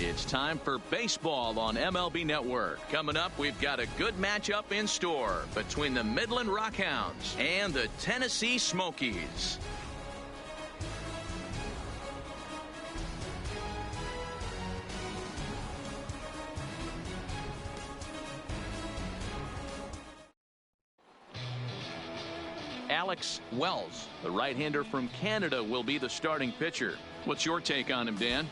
It's time for baseball on MLB Network. Coming up, we've got a good matchup in store between the Midland Rockhounds and the Tennessee Smokies. Alex Wells, the right-hander from Canada, will be the starting pitcher. What's your take on him, Dan?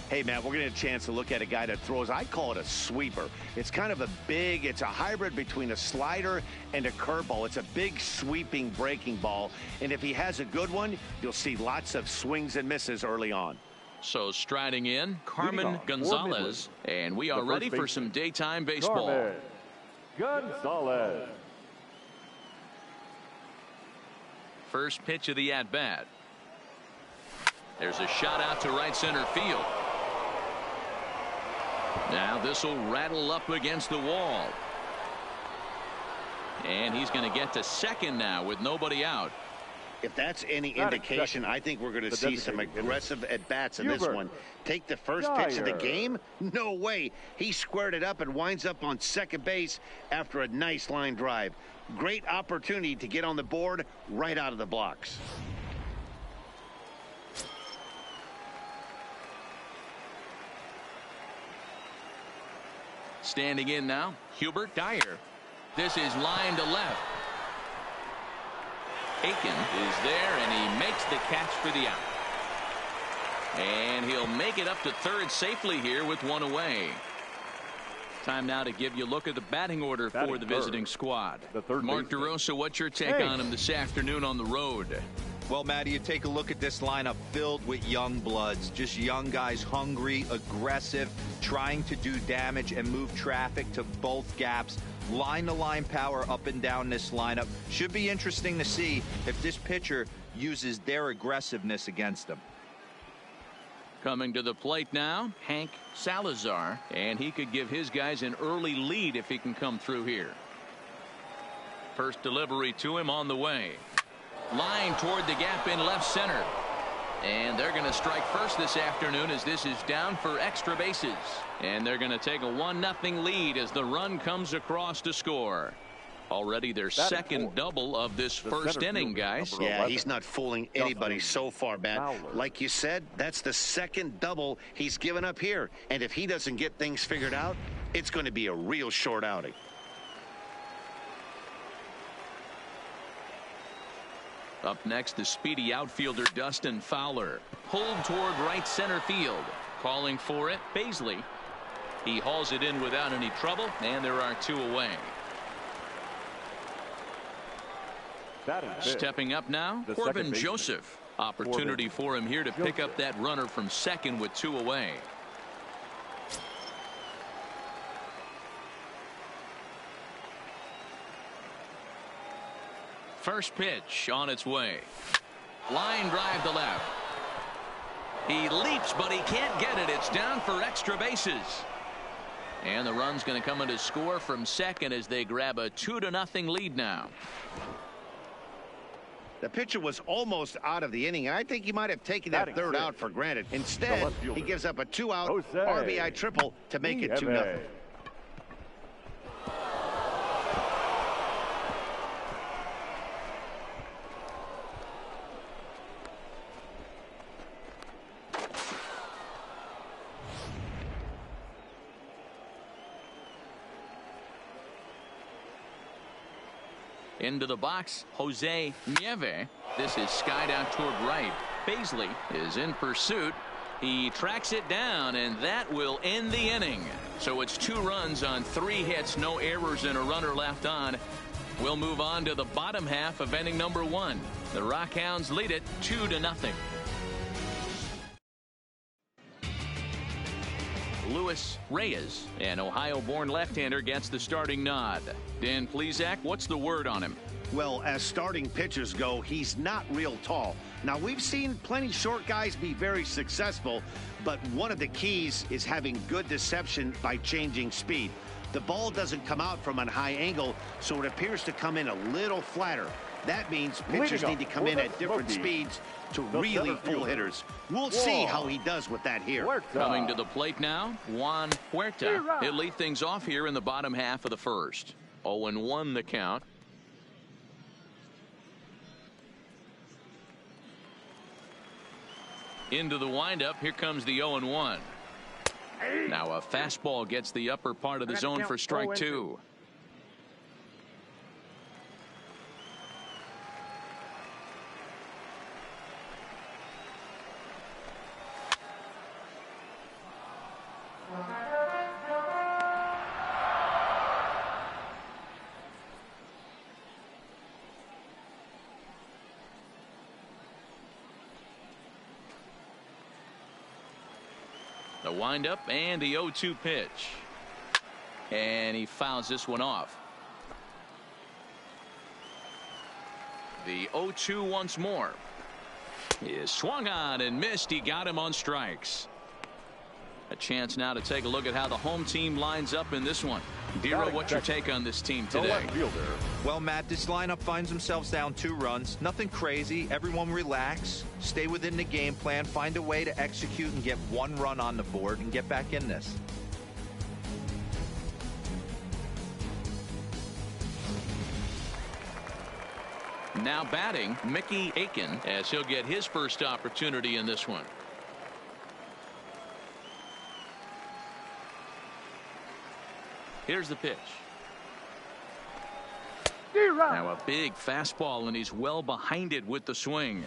Hey, man, we're going to get a chance to look at a guy that throws, I call it a sweeper. It's kind of it's a hybrid between a slider and a curveball. It's a big sweeping breaking ball. And if he has a good one, you'll see lots of swings and misses early on. So striding in, Carmen Gonzalez. And we are ready for some daytime baseball. Carmen Gonzalez. First pitch of the at-bat. There's a shot out to right center field. Now this will rattle up against the wall. And he's going to get to second now with nobody out. If that's any indication, I think we're going to see some aggressive at-bats in this one. Take the first pitch of the game? No way. He squared it up and winds up on second base after a nice line drive. Great opportunity to get on the board right out of the blocks. Standing in now, Hubert Dyer. This is line to left. Aiken is there, and he makes the catch for the out. And he'll make it up to third safely here with one away. Time now to give you a look at the batting order for the visiting squad. Mark DeRosa, what's your take on him this afternoon on the road? Well, Matty, you take a look at this lineup filled with young bloods, just young guys, hungry, aggressive, trying to do damage and move traffic to both gaps. Line-to-line power up and down this lineup. Should be interesting to see if this pitcher uses their aggressiveness against them. Coming to the plate now, Hank Salazar, and he could give his guys an early lead if he can come through here. First delivery to him on the way. Line toward the gap in left center. And they're going to strike first this afternoon as this is down for extra bases. And they're going to take a 1-0 lead as the run comes across to score. Already their second double of this first inning, guys. Yeah, he's not fooling anybody so far, Matt. Like you said, that's the second double he's given up here. And if he doesn't get things figured out, it's going to be a real short outing. Up next, the speedy outfielder Dustin Fowler. Pulled toward right center field. Calling for it, Baisley. He hauls it in without any trouble, and there are two away. Stepping up now, Corbin Joseph. Opportunity for him here to pick up that runner from second with two away. First pitch on its way. Line drive to left. He leaps, but he can't get it. It's down for extra bases. And the run's going to come in to score from second as they grab a 2-0 lead now. The pitcher was almost out of the inning, and I think he might have taken that third out for granted. Instead, he gives up a 2-out RBI triple to make it 2-0. Into the box, Jose Nieve. This is skied out toward right. Baisley is in pursuit. He tracks it down, and that will end the inning. So it's 2 runs on 3 hits, no errors, and a runner left on. We'll move on to the bottom half of inning number 1. The Rockhounds lead it 2-0. Luis Reyes, an Ohio-born left-hander, gets the starting nod. Dan Plesac, what's the word on him? Well, as starting pitchers go, he's not real tall. Now, we've seen plenty short guys be very successful, but one of the keys is having good deception by changing speed. The ball doesn't come out from a high angle, so it appears to come in a little flatter. That means pitchers need to come in at different speeds to really pull hitters. We'll see how he does with that here. Coming to the plate now, Juan Huerta. He'll lead things off here in the bottom half of the first. 0-1 the count. Into the windup. Here comes the 0-1. Now a fastball gets the upper part of the zone for strike two. The windup and the 0-2 pitch. And he fouls this one off. The 0-2 once more. He is swung on and missed. He got him on strikes. A chance now to take a look at how the home team lines up in this one. Dero, what's your take on this team today? Well, Matt, this lineup finds themselves down 2 runs. Nothing crazy. Everyone relax. Stay within the game plan. Find a way to execute and get 1 run on the board and get back in this. Now batting, Mickey Aiken, as he'll get his first opportunity in this one. Here's the pitch. Now a big fastball, and he's well behind it with the swing.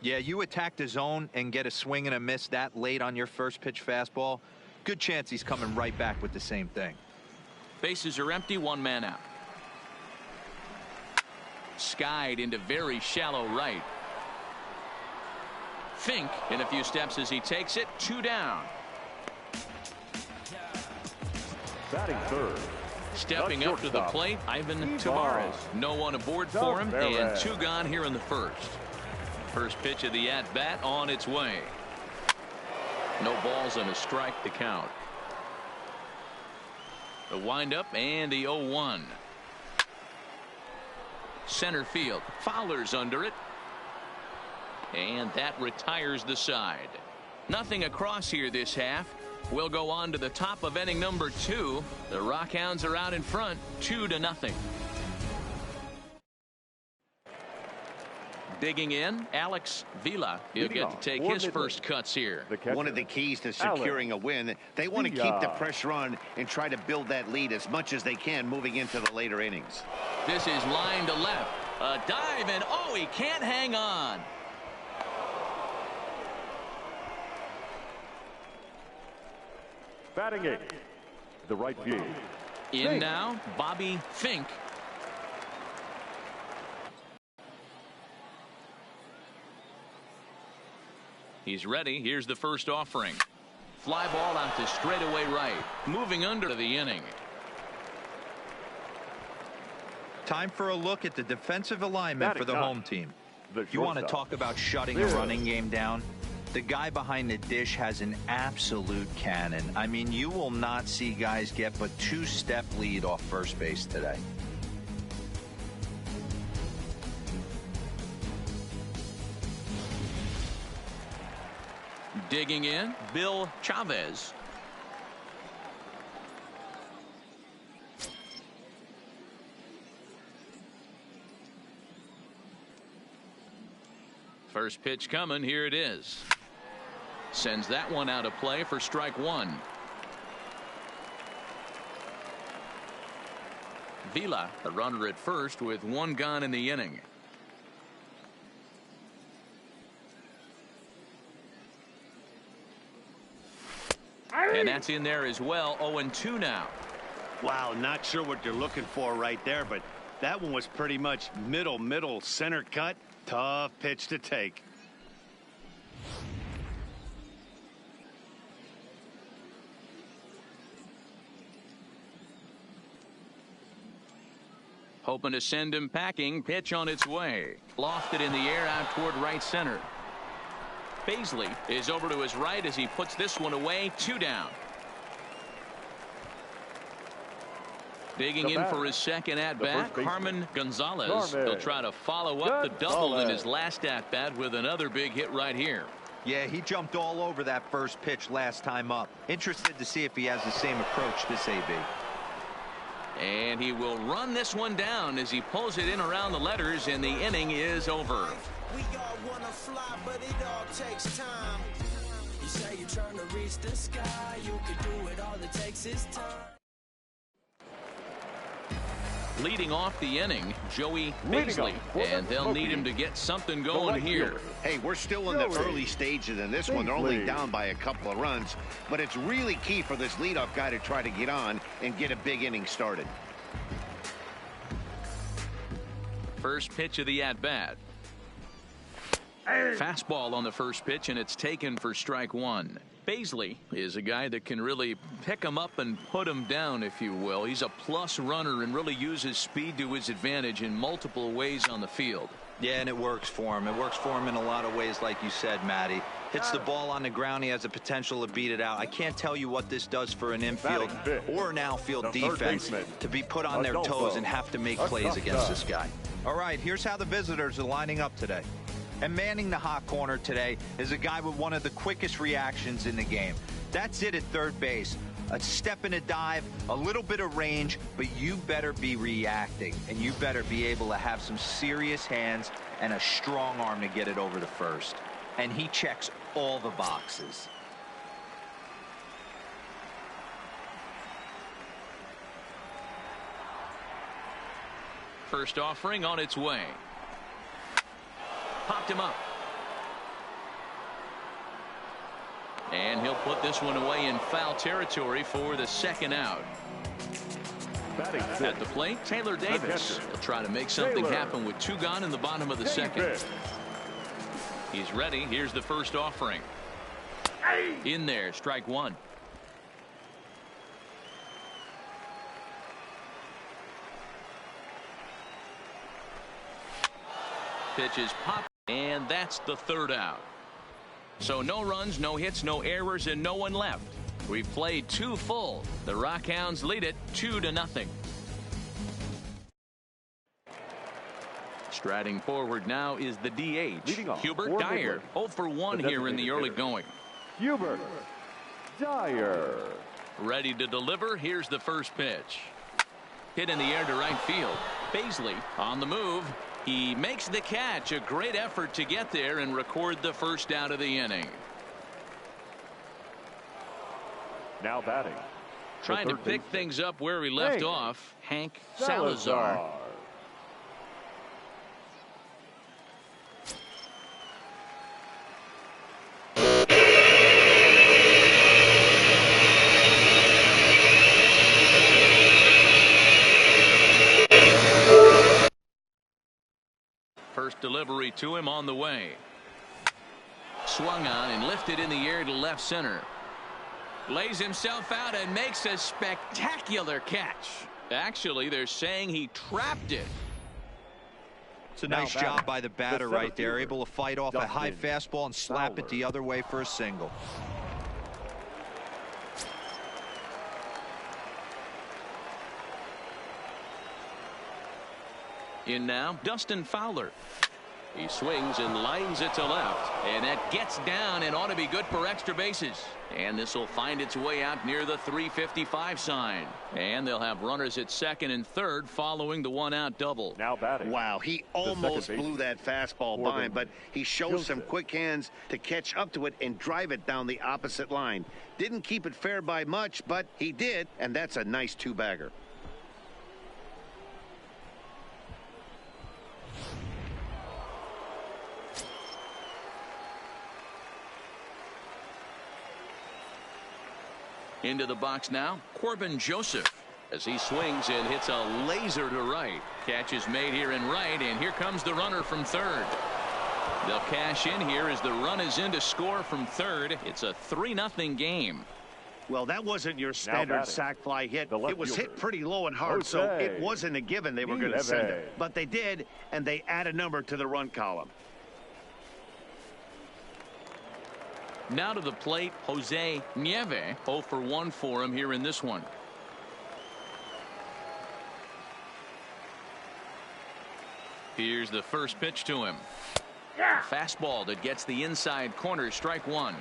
Yeah, you attack the zone and get a swing and a miss that late on your first pitch fastball. Good chance he's coming right back with the same thing. Bases are empty, 1 man out. Skied into very shallow right. Fink in a few steps as he takes it. 2 down. Batting third. Stepping up to the plate, Ivan Tavares. No one aboard for him, and 2 gone here in the first. First pitch of the at-bat on its way. No balls and a strike to count. The windup and the 0-1. Center field. Fowler's under it. And that retires the side. Nothing across here this half. We'll go on to the top of inning number 2. The Rockhounds are out in front, 2-0. Digging in, Alex Vila. He'll get to take his first cuts here. One of the keys to securing a win. They want to keep the pressure on and try to build that lead as much as they can moving into the later innings. This is line to left. A dive, and oh, he can't hang on. Batting 8, the right field. In now, Bobby Fink. He's ready. Here's the first offering. Fly ball out to straightaway right. Moving under the inning. Time for a look at the defensive alignment for the home team. You want to talk about shutting a running game down? The guy behind the dish has an absolute cannon. I mean, you will not see guys get but 2-step lead off first base today. Digging in, Bill Chavez. First pitch coming. Here it is. Sends that one out of play for strike 1. Vila, the runner at first with 1 gone in the inning. And that's in there as well. 0-2 now. Wow, not sure what you're looking for right there, but that one was pretty much middle center cut. Tough pitch to take. Hoping to send him packing. Pitch on its way. Lofted in the air out toward right center. Paisley is over to his right as he puts this one away. 2 down. Digging in for his second at-bat, Carmen Gonzalez. He'll try to follow up the double in his last at-bat with another big hit right here. Yeah, he jumped all over that first pitch last time up. Interested to see if he has the same approach this AB. And he will run this one down as he pulls it in around the letters, and the inning is over. We all want to fly, but it all takes time. You say you're trying to reach the sky. You can do it, all it takes is time. Leading off the inning, Joey Beasley, and they'll need him to get something going here. Hey, we're still in the early stages in this one. They're only down by a couple of runs, but it's really key for this leadoff guy to try to get on and get a big inning started. First pitch of the at-bat. Fastball on the first pitch, and it's taken for strike one. Beasley is a guy that can really pick him up and put him down, if you will. He's a plus runner and really uses speed to his advantage in multiple ways on the field. Yeah, and it works for him. It works for him in a lot of ways, like you said, Matty. Hits the ball on the ground. He has the potential to beat it out. I can't tell you what this does for an infield or an outfield defense to be put on their toes and have to make plays against this guy. All right, here's how the visitors are lining up today. And manning the hot corner today is a guy with one of the quickest reactions in the game. That's it at third base. A step and a dive, a little bit of range, but you better be reacting, and you better be able to have some serious hands and a strong arm to get it over to first. And he checks all the boxes. First offering on its way. Popped him up. And he'll put this one away in foul territory for the second out. At the plate, Taylor Davis. He'll try to make something happen with two gone in the bottom of the second. He's ready. Here's the first offering. In there, strike one. Pitch is popped. And that's the third out. So no runs, no hits, no errors, and no one left. We've played two full. The Rockhounds lead it 2-0. Striding forward now is the DH, Hubert Dyer. 0 for 1 here in the early going. Hubert Dyer. Ready to deliver. Here's the first pitch. Hit in the air to right field. Beasley on the move. He makes the catch. A great effort to get there and record the first out of the inning. Now batting. Trying to pick things up where he left off, Hank Salazar. First delivery to him on the way. Swung on and lifted in the air to left center. Lays himself out and makes a spectacular catch. Actually, they're saying he trapped it. It's a nice job by the batter right there. Able to fight off a high fastball and slap it the other way for a single. In now, Dustin Fowler. He swings and lines it to left, and that gets down and ought to be good for extra bases. And this will find its way out near the 355 sign. And they'll have runners at second and third following the one-out double. Now batting. Wow, he almost blew that fastball by him, but he shows some quick hands to catch up to it and drive it down the opposite line. Didn't keep it fair by much, but he did, and that's a nice two-bagger. Into the box now, Corbin Joseph, as he swings and hits a laser to right. Catch is made here in right, and here comes the runner from third. They'll cash in here as the run is in to score from third. It's a 3-0 game. Well, that wasn't your standard sac fly hit. It was hit pretty low and hard, so it wasn't a given they were going to send it. But they did, and they add a number to the run column. Now to the plate, Jose Nieve. 0 for 1 for him here in this one. Here's the first pitch to him. Fastball that gets the inside corner. Strike one.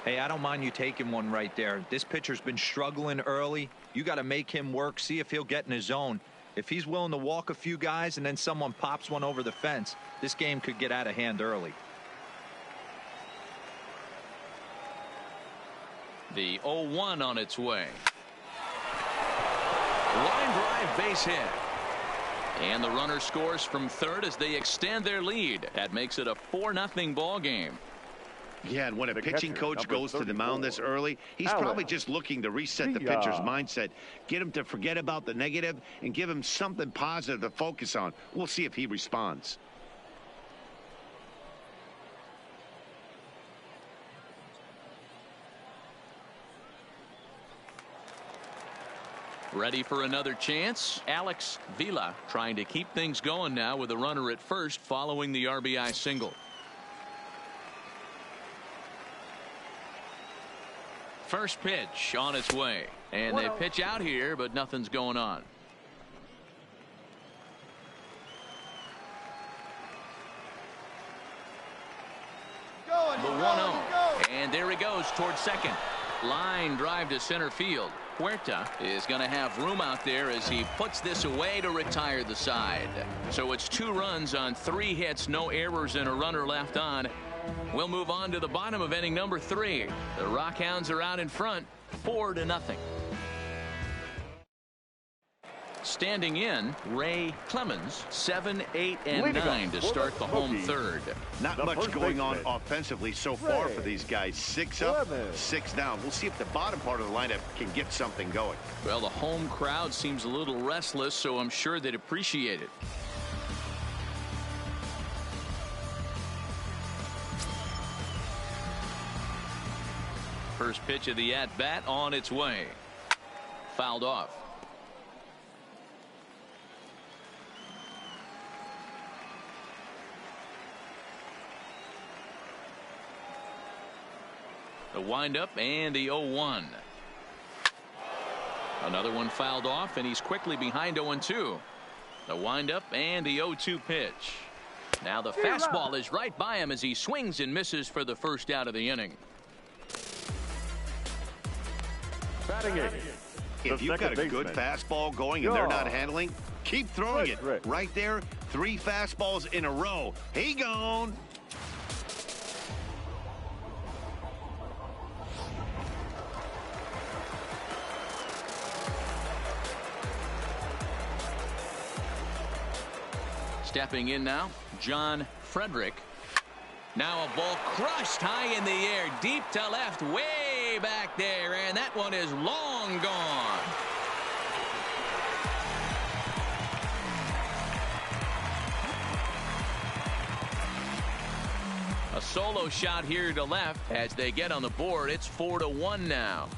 Hey, I don't mind you taking one right there. This pitcher's been struggling early. You got to make him work, see if he'll get in his zone. If he's willing to walk a few guys and then someone pops one over the fence, this game could get out of hand early. The 0-1 on its way. Line drive, base hit. And the runner scores from third as they extend their lead. That makes it a 4-0 ball game. Yeah, and when a pitching coach goes to the mound this early, he's probably just looking to reset the pitcher's mindset, get him to forget about the negative, and give him something positive to focus on. We'll see if he responds. Ready for another chance. Alex Vila trying to keep things going now with a runner at first following the RBI single. First pitch on its way, and they pitch out here, but nothing's going on. The 1-0, and there he goes towards second. Line drive to center field. Huerta is going to have room out there as he puts this away to retire the side. So it's 2 runs on 3 hits, no errors, and a runner left on. We'll move on to the bottom of inning number 3. The Rockhounds are out in front, 4-0. Standing in, Ray Clemens, 7, 8, and 9 to start the home third. Not much going on offensively so far for these guys. 6 up, 6 down. We'll see if the bottom part of the lineup can get something going. Well, the home crowd seems a little restless, so I'm sure they'd appreciate it. First pitch of the at-bat on its way. Fouled off. The windup and the 0-1. Another one fouled off, and he's quickly behind 0-2. The windup and the 0-2 pitch. Now the fastball is right by him as he swings and misses for the first out of the inning. If you've got a good fastball going and they're not handling, keep throwing it. Right there, 3 fastballs in a row. He gone. Stepping in now, John Frederick. Now a ball crushed high in the air, deep to left, way back there, and that one is long gone. A solo shot here to left as they get on the board. It's 4-1 now.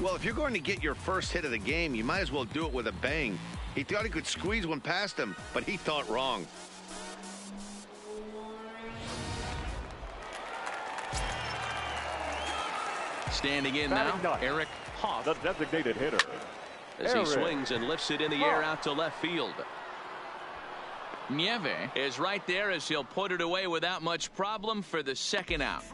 Well, if you're going to get your first hit of the game, you might as well do it with a bang. He thought he could squeeze one past him, but he thought wrong. Standing in now, Eric Hoff. The designated hitter. As he swings and lifts it in the air out to left field. Nieve is right there as he'll put it away without much problem for the second out.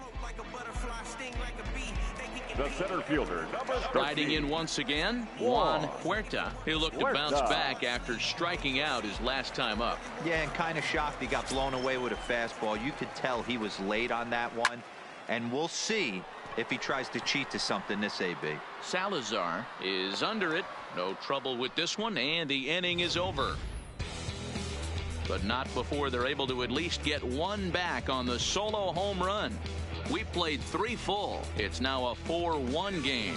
The center fielder, number 13. Riding in once again, Juan Huerta. He'll look to bounce back after striking out his last time up. Yeah, and kind of shocked he got blown away with a fastball. You could tell he was late on that one. And we'll see if he tries to cheat to something this AB. Salazar is under it. No trouble with this one, and the inning is over. But not before they're able to at least get one back on the solo home run. We played 3 full. It's now a 4-1 game.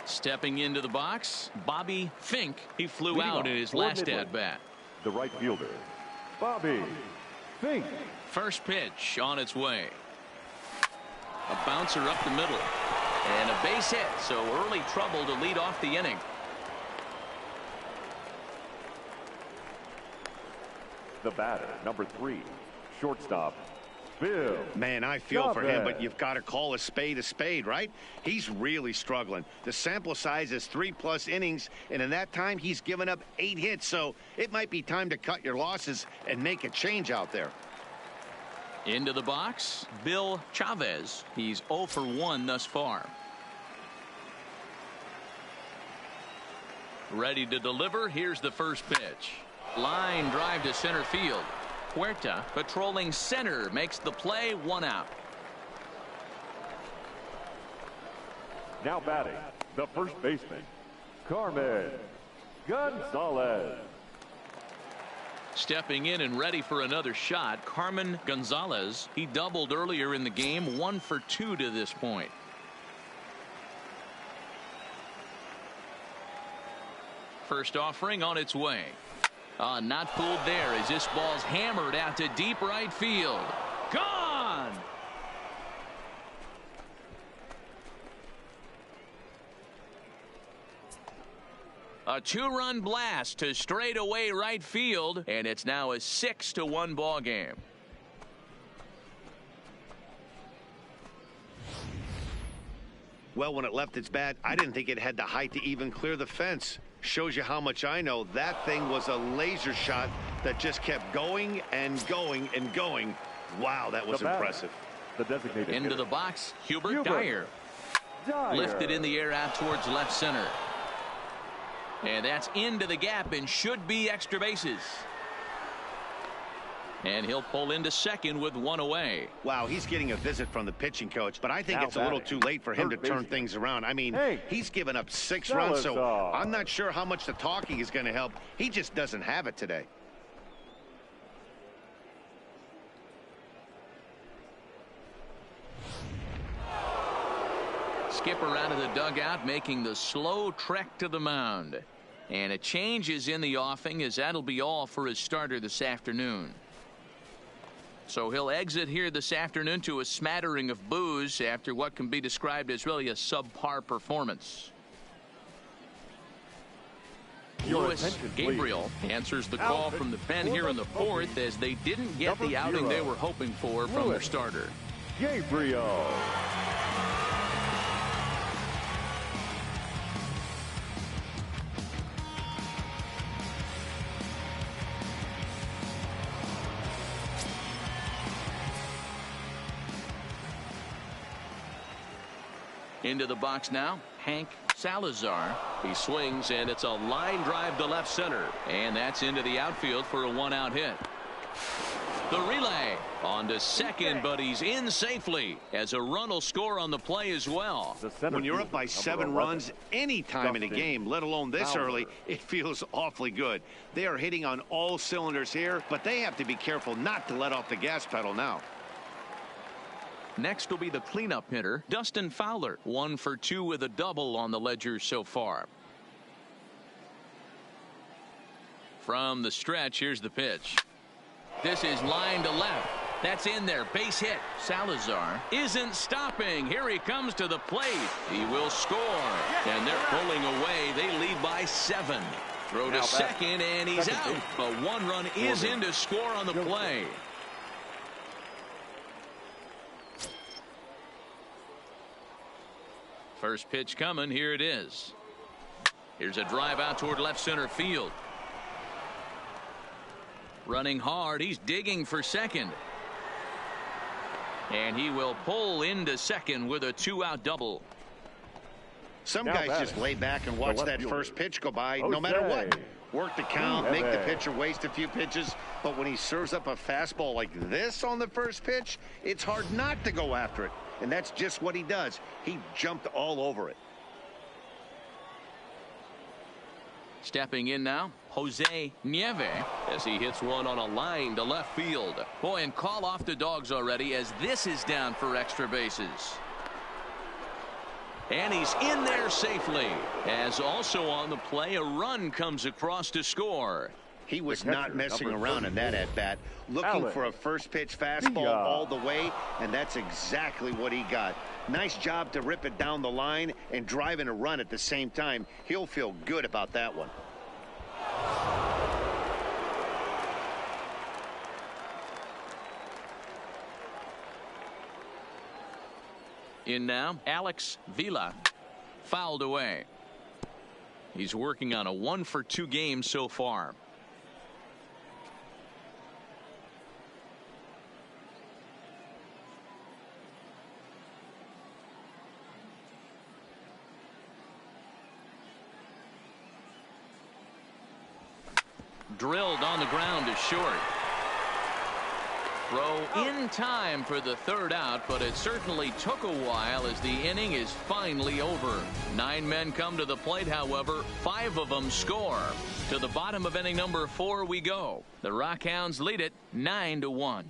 Stepping into the box, Bobby Fink. He flew out in his last at-bat. The right fielder, Bobby Fink. First pitch on its way. A bouncer up the middle. And a base hit, so early trouble to lead off the inning. The batter, number 3, shortstop, Bill. Man, I feel for him, but you've got to call a spade, right? He's really struggling. The sample size is 3+ innings, and in that time, he's given up 8 hits. So it might be time to cut your losses and make a change out there. Into the box, Bill Chavez. He's 0 for 1 thus far. Ready to deliver. Here's the first pitch. Line drive to center field. Huerta patrolling center makes the play, 1 out. Now batting, the first baseman, Carmen Gonzalez. Stepping in and ready for another shot, Carmen Gonzalez. He doubled earlier in the game, 1 for 2 to this point. First offering on its way. Not fooled there as this ball's hammered out to deep right field. Gone! A 2-run blast to straightaway right field, and it's now a 6-1 ball game. Well, when it left its bat, I didn't think it had the height to even clear the fence. Shows you how much I know. That thing was a laser shot that just kept going and going and going. Wow, that was impressive. The designated into the box, Hubert Dyer. Lifted in the air out towards left center. And that's into the gap and should be extra bases. And he'll pull into second with 1 away. Wow, he's getting a visit from the pitching coach, but I think it's a little too late for him to turn things around. I mean, he's given up 6 runs, so I'm not sure how much the talking is going to help. He just doesn't have it today. Skipper out of the dugout making the slow trek to the mound. And a change is in the offing as that'll be all for his starter this afternoon. So he'll exit here this afternoon to a smattering of boos after what can be described as really a subpar performance. Luis Gabriel answers the call from the pen here in the 4th as they didn't get the outing they were hoping for from their starter. Gabriel. Into the box now, Hank Salazar. He swings, and it's a line drive to left center. And that's into the outfield for a 1-out hit. The relay on to second, but he's in safely as a run will score on the play as well. When you're up by 7 runs any time in a game, let alone this early, it feels awfully good. They are hitting on all cylinders here, but they have to be careful not to let off the gas pedal now. Next will be the cleanup hitter, Dustin Fowler. 1 for 2 with a double on the ledger so far. From the stretch, here's the pitch. This is line to left. That's in there. Base hit. Salazar isn't stopping. Here he comes to the plate. He will score. And they're pulling away. They lead by 7. Throw to second, and he's out. A 1-run is in to score on the play. First pitch coming. Here it is. Here's a drive out toward left center field. Running hard. He's digging for second. And he will pull into second with a 2-out double. Some guys just lay back and watch that first pitch go by no matter what. Work the count, make the pitcher waste a few pitches. But when he serves up a fastball like this on the first pitch, it's hard not to go after it. And that's just what he does. He jumped all over it. Stepping in now, Jose Nieve, as he hits one on a line to left field. Boy, and call off the dogs already as this is down for extra bases. And he's in there safely. As also on the play, a run comes across to score. He was not messing around in that at-bat. Looking for a first pitch fastball all the way, and that's exactly what he got. Nice job to rip it down the line and drive in a run at the same time. He'll feel good about that one. In now, Alex Vila. Fouled away. He's working on a 1-for-2 game so far. Drilled on the ground is short. Throw in time for the third out, but it certainly took a while as the inning is finally over. 9 men come to the plate, however, 5 of them score. To the bottom of inning number 4 we go. The Rockhounds lead it 9-1.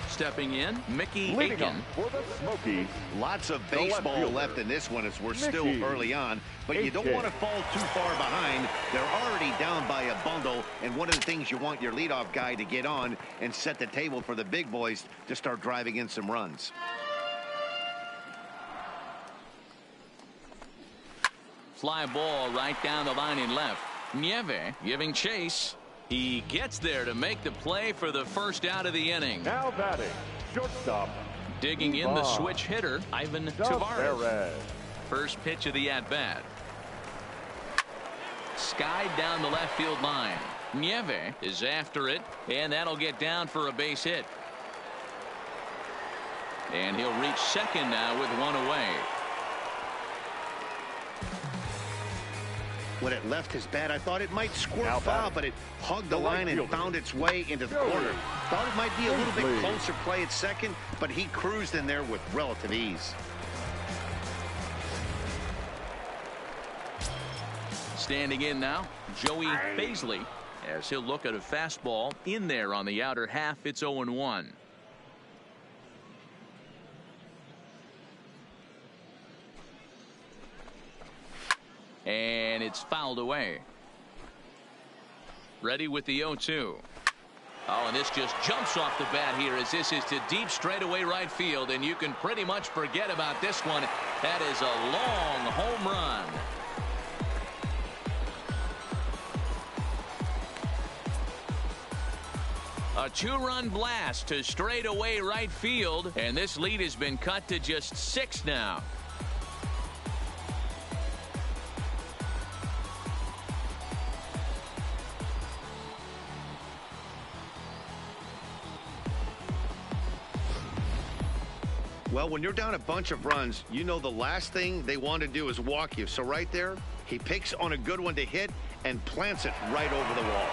Stepping in, Mickey Aiken. For the Smokies. Lots of baseball left in this one as we're still early on, but you don't want to fall too far behind. They're already down by a bundle, and one of the things you want your leadoff guy to get on and set the table for the big boys to start driving in some runs. Fly ball right down the line in left. Nieve giving chase. He gets there to make the play for the first out of the inning. Now batting, shortstop. Digging in the switch hitter, Ivan Tavares. First pitch of the at-bat. Skied down the left field line. Nieve is after it, and that'll get down for a base hit. And he'll reach second now with 1 away. When it left his bat, I thought it might squirt foul, but it hugged the line and found its way into the corner. Thought it might be a little bit closer play at second, but he cruised in there with relative ease. Standing in now, Joey Baisley, as he'll look at a fastball in there on the outer half. It's 0-1. And it's fouled away. Ready with the 0-2. Oh, and this just jumps off the bat here as this is to deep straightaway right field, and you can pretty much forget about this one. That is a long home run. A 2-run blast to straightaway right field, and this lead has been cut to just 6 now. Well, when you're down a bunch of runs, you know the last thing they want to do is walk you. So right there, he picks on a good one to hit and plants it right over the wall.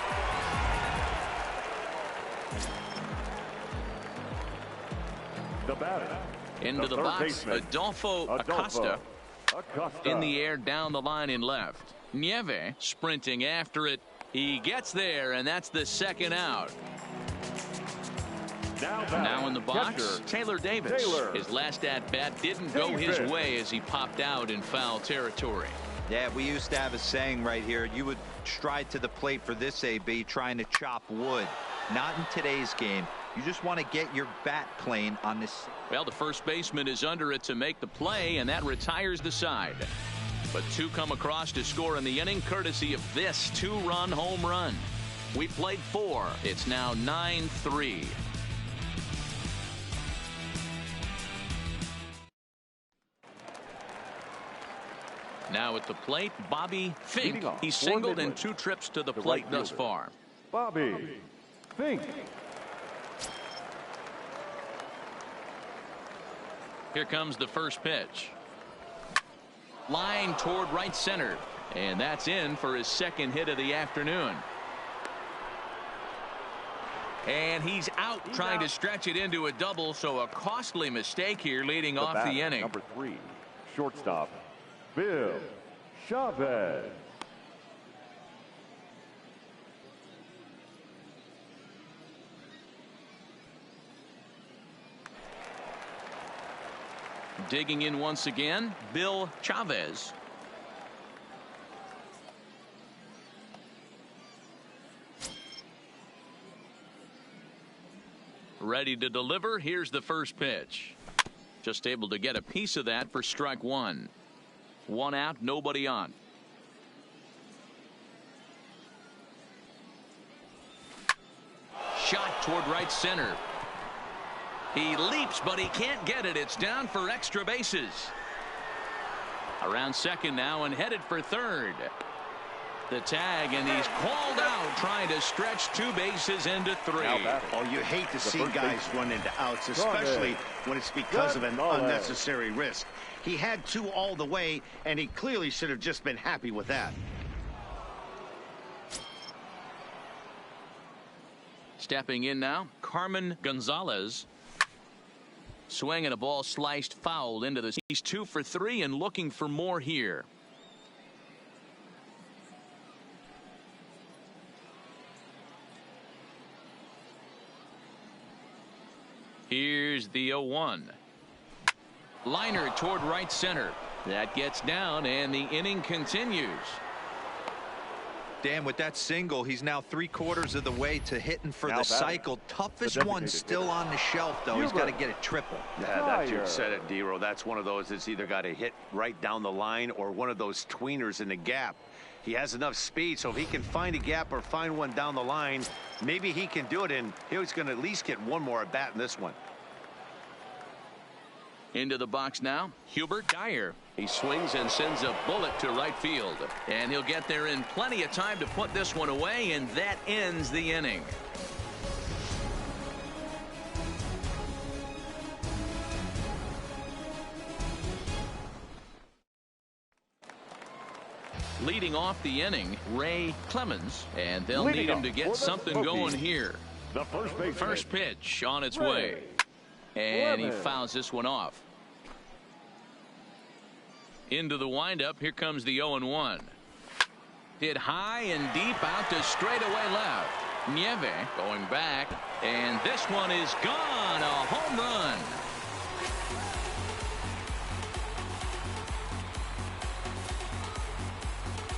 The batter. Into the box, baseman, Adolfo Acosta. In the air down the line in left. Nieve sprinting after it. He gets there, and that's the second out. Now in the box, Taylor Davis. His last at-bat didn't go his way as he popped out in foul territory. Yeah, we used to have a saying right here. You would stride to the plate for this AB trying to chop wood. Not in today's game. You just want to get your bat plane on this. Well, the first baseman is under it to make the play, and that retires the side. But 2 come across to score in the inning, courtesy of this 2-run home run. We played 4. It's now 9-3. Now at the plate, Bobby Fink. He's singled in 2 trips to the plate thus far. Bobby Fink. Here comes the first pitch. Line toward right center. And that's in for his second hit of the afternoon. And he's out trying to stretch it into a double, so a costly mistake here leading off the inning. Number 3, shortstop, Bill Chavez. Digging in once again, Bill Chavez. Ready to deliver. Here's the first pitch. Just able to get a piece of that for strike 1. 1 out, nobody on. Shot toward right center. He leaps, but he can't get it. It's down for extra bases. Around second now and headed for third. The tag, and he's called out trying to stretch 2 bases into 3. Oh, you hate to see guys run into outs, especially when it's because of an unnecessary risk. He had 2 all the way, and he clearly should have just been happy with that. Stepping in now, Carmen Gonzalez. Swing and a ball sliced foul into the. He's 2 for 3 and looking for more here. Here's the 0-1. Liner toward right center. That gets down, and the inning continues. Dan, with that single, he's now 3/4 of the way to hitting for the cycle. Toughest one still on the shelf, though. He's got to get a triple. Yeah, that dude said it, D-Row. That's one of those that's either got to hit right down the line or one of those tweeners in the gap. He has enough speed, so if he can find a gap or find one down the line, maybe he can do it, and he's going to at least get one more at bat in this one. Into the box now, Hubert Dyer. He swings and sends a bullet to right field, and he'll get there in plenty of time to put this one away, and that ends the inning. Leading off the inning, Ray Clemens, and they'll need him to get something going here. The First pitch on its way, and he fouls this one off. Into the windup, here comes the 0-1. Hit high and deep out to straightaway left. Nieve going back, and this one is gone. A home run.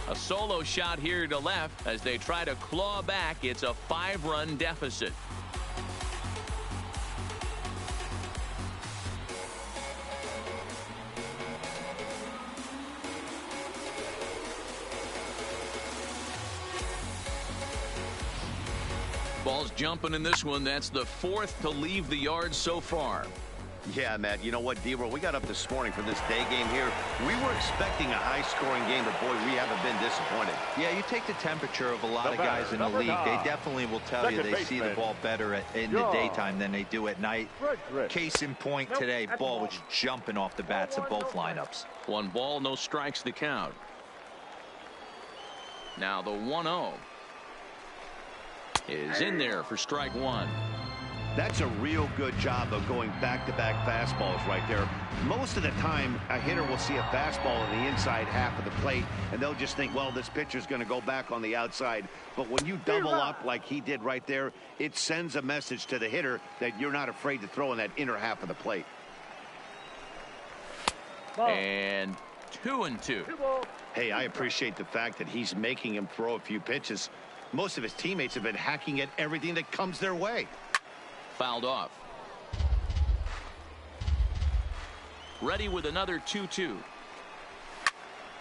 A solo shot here to left as they try to claw back. It's a 5-run deficit. Ball's jumping in this one. That's the 4th to leave the yard so far. Yeah, Matt, you know what, D-Row, we got up this morning for this day game here. We were expecting a high-scoring game, but, boy, we haven't been disappointed. Yeah, you take the temperature of a lot of guys in the league. They definitely will tell you they see the ball better in the daytime than they do at night. Case in point today, ball was jumping off the bats of both lineups. 1 ball, no strikes the count. Now the 1-0 is in there for strike 1. That's a real good job of going back-to-back fastballs right there. Most of the time, a hitter will see a fastball in the inside half of the plate, and they'll just think, well, this pitcher's going to go back on the outside. But when you double up like he did right there, it sends a message to the hitter that you're not afraid to throw in that inner half of the plate. And 2-2. Hey, I appreciate the fact that he's making him throw a few pitches. Most of his teammates have been hacking at everything that comes their way. Fouled off. Ready with another 2-2.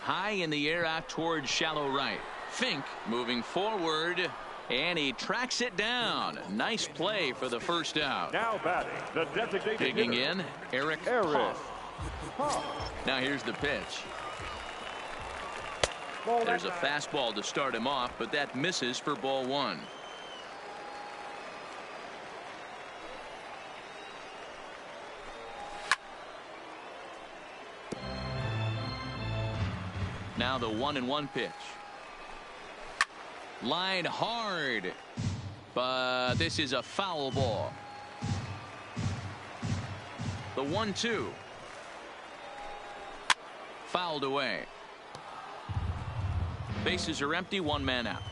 High in the air out towards shallow right. Fink moving forward, and he tracks it down. Nice play for the first out. Now batting, the designated Digging hitter, in, Eric Hoff. Now here's the pitch. There's a fastball to start him off, but that misses for ball 1. Now the 1-1 pitch. Line hard, but this is a foul ball. The 1-2. Fouled away. Bases are empty, 1 man out.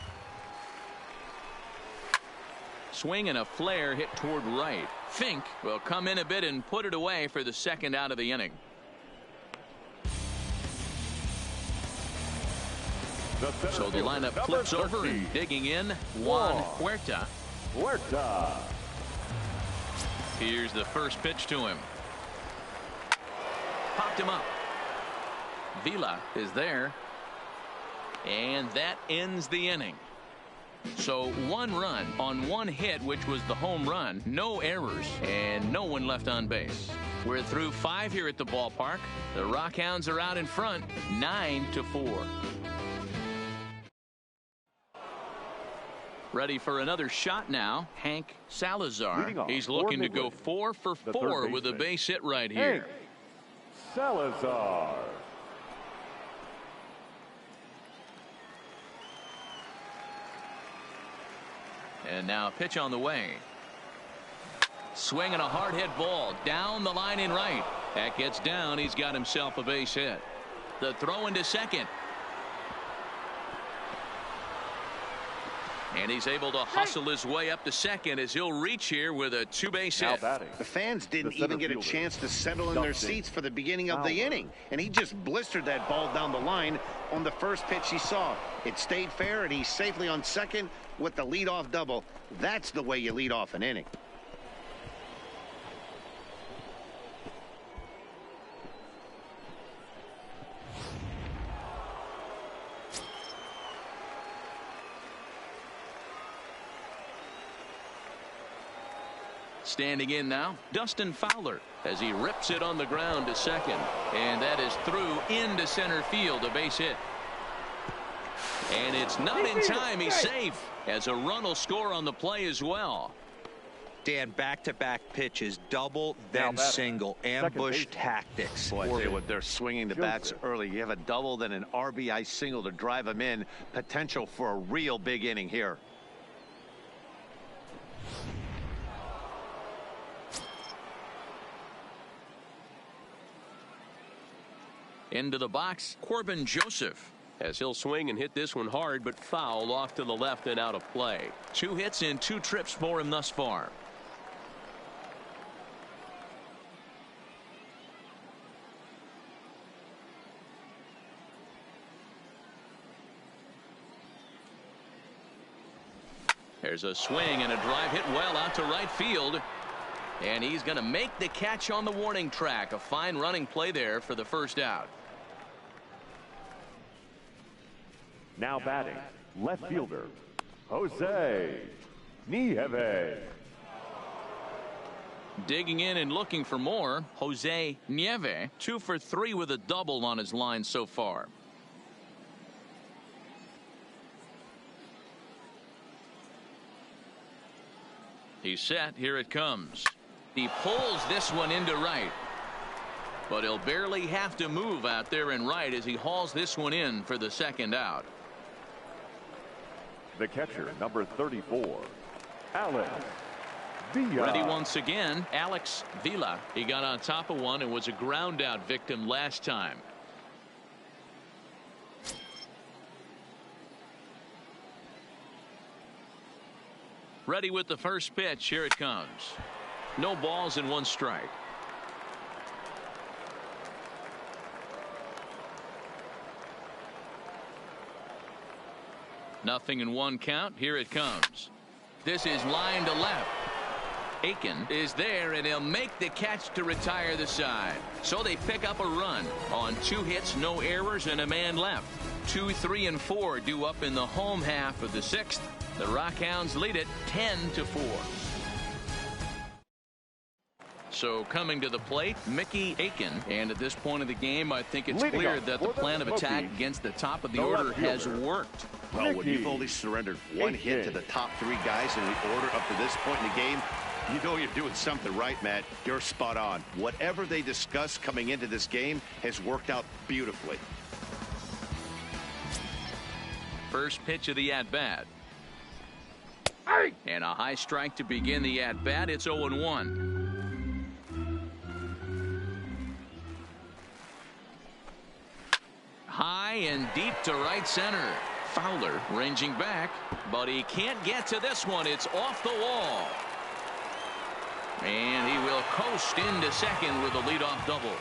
Swing and a flare hit toward right. Fink will come in a bit and put it away for the 2nd out of the inning. So the lineup flips over, and digging in, Juan Huerta. Here's the first pitch to him. Popped him up. Vila is there. And that ends the inning. So 1 run on 1 hit, which was the home run, no errors, and no one left on base. We're through 5 here at the ballpark. The Rockhounds are out in front, 9-4. Ready for another shot now, Hank Salazar. He's looking to go 4 for 4 with a base hit right here. Hank Salazar. And now a pitch on the way. Swinging a hard hit ball down the line in right. That gets down. He's got himself a base hit. The throw into second. And he's able to hustle his way up to second as he'll reach here with a 2-base hit. The fans didn't even get a chance to settle in their seats for the beginning of the inning. And he just blistered that ball down the line on the first pitch he saw. It stayed fair, and he's safely on second with the leadoff double. That's the way you lead off an inning. Standing in now, Dustin Fowler, as he rips it on the ground to second. And that is through into center field, a base hit. And it's not in time. He's safe, as a run will score on the play as well. Dan, back-to-back pitches, double, then single, ambush tactics. Boy, I tell you what, they're swinging the bats early. You have a double, then an RBI single to drive them in. Potential for a real big inning here. Into the box, Corbin Joseph, as he'll swing and hit this one hard, but foul off to the left and out of play. 2 hits in 2 trips for him thus far. There's a swing and a drive hit well out to right field. And he's going to make the catch on the warning track. A fine running play there for the first out. Now batting, left fielder, Jose Nieve. Digging in and looking for more, Jose Nieve, 2 for 3 with a double on his line so far. He's set. Here it comes. He pulls this one into right, but he'll barely have to move out there in right as he hauls this one in for the second out. The catcher, number 34, Alex Villa. Ready once again, Alex Villa. He got on top of one and was a ground out victim last time. Ready with the first pitch. Here it comes. No balls and 1 strike. Nothing in 1 count. Here it comes. This is line to left. Aiken is there, and he'll make the catch to retire the side. So they pick up a run on 2 hits, no errors, and a man left. 2, 3, and 4 due up in the home half of the 6th. The Rockhounds lead it 10-4. So coming to the plate, Mickey Aiken. And at this point of the game, I think it's clear that the plan of attack against the top of the order has worked. Well, when you've only surrendered 1 hit to the top 3 guys in the order up to this point in the game, you know you're doing something right, Matt. You're spot on. Whatever they discussed coming into this game has worked out beautifully. First pitch of the at-bat. And a high strike to begin the at-bat. It's 0-1. High and deep to right center. Fowler ranging back, but he can't get to this one. It's off the wall. And he will coast into second with a leadoff double.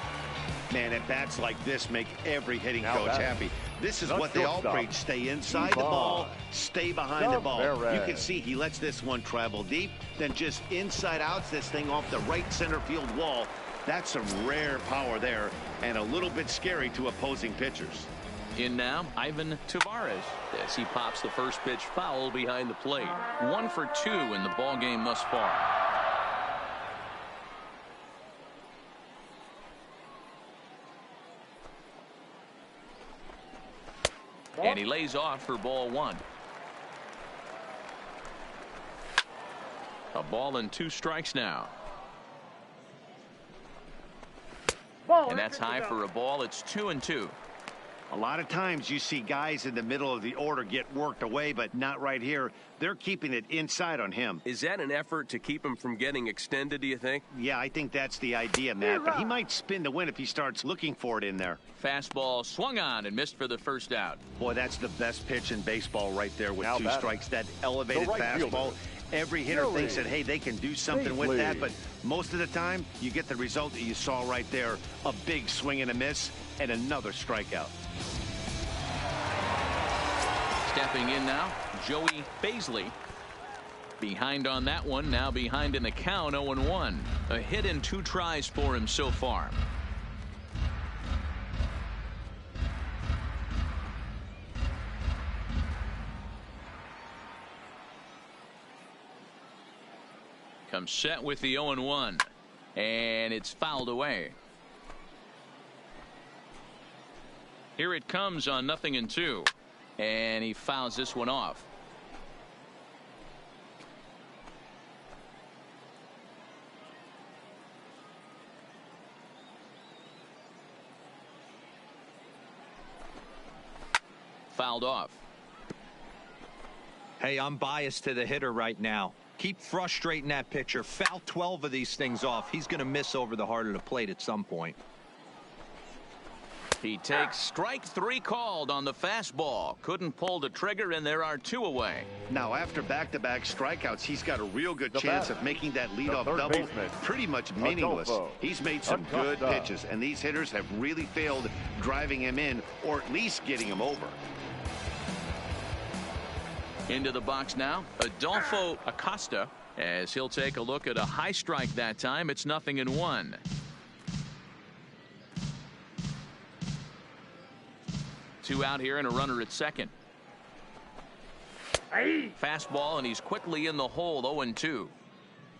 Man, at bats like this make every hitting coach happy. This is what they all preach. Stay inside the ball, stay behind the ball. You can see he lets this one travel deep, then just inside outs this thing off the right center field wall. That's some rare power there, and a little bit scary to opposing pitchers. In now, Ivan Tavares, as he pops the first pitch foul behind the plate. 1 for 2 in the ball game thus far. And he lays off for ball 1. A ball and 2 strikes now. And that's high for a ball. It's 2-2. A lot of times you see guys in the middle of the order get worked away, but not right here. They're keeping it inside on him. Is that an effort to keep him from getting extended, do you think? Yeah, I think that's the idea, Matt. But he might spin the win if he starts looking for it in there. Fastball swung on and missed for the first out. Boy, that's the best pitch in baseball right there with 2 strikes. That elevated fastball. Every hitter thinks that, hey, they can do something with that. But most of the time, you get the result that you saw right there. A big swing and a miss and another strikeout. Stepping in now, Joey Baisley. Behind on that one, now behind in the count, 0-1. A hit in 2 tries for him so far. Comes set with the 0-1. And it's fouled away. Here it comes on 0-2. And he fouls this one off. Fouled off. Hey, I'm biased to the hitter right now. Keep frustrating that pitcher. Foul 12 of these things off. He's going to miss over the heart of the plate at some point. He takes strike 3 called on the fastball. Couldn't pull the trigger, and there are 2 away. Now, after back-to-back strikeouts, he's got a real good chance of making that leadoff double pretty much meaningless. He's made some good pitches, and these hitters have really failed driving him in or at least getting him over. Into the box now, Adolfo Acosta, as he'll take a look at a high strike that time. It's 0-1. Two out here and a runner at second. Fastball, and he's quickly in the hole. 0-2.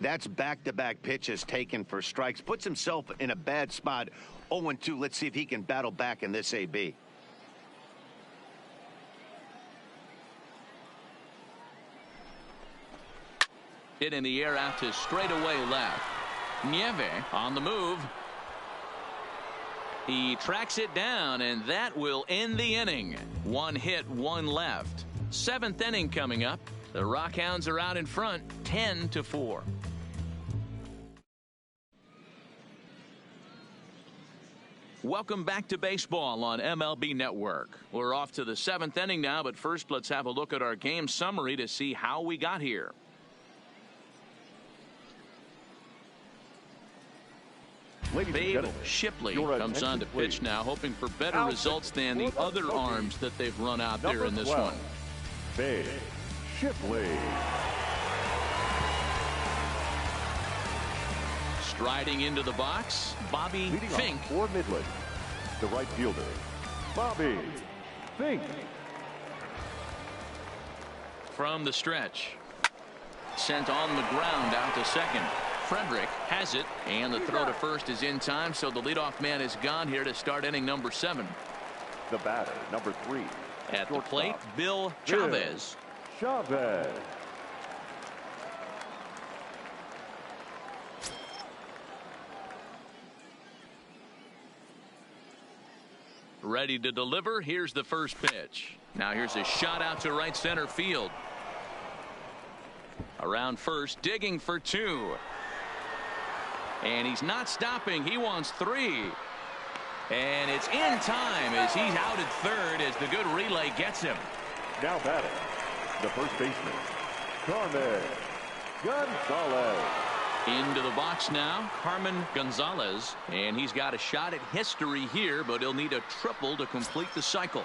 That's back-to-back pitches taken for strikes. Puts himself in a bad spot. 0-2. Let's see if he can battle back in this AB. Hit in the air out to straightaway left. Nieve on the move. He tracks it down, and that will end the inning. 1 hit, 1 left. 7th inning coming up. The Rockhounds are out in front, 10-4. Welcome back to baseball on MLB Network. We're off to the 7th inning now, but first let's have a look at our game summary to see how we got here. Babe Shipley comes on to pitch now, hoping for better results than the other arms that they've run out there in this one. Babe Shipley. Striding into the box, Bobby Fink. For Midland, the right fielder, Bobby Fink. From the stretch. Sent on the ground out to second. Frederick has it, and the throw to first is in time, so the leadoff man is gone here to start inning number 7. The batter, number 3. At the plate, Bill Chavez. Chavez. Ready to deliver. Here's the first pitch. Now here's a shot out to right center field. Around first, digging for 2. And he's not stopping. He wants 3. And it's in time as he's out at third as the good relay gets him. Now batting, the first baseman, Carmen Gonzalez. Into the box now, Carmen Gonzalez. And he's got a shot at history here, but he'll need a triple to complete the cycle.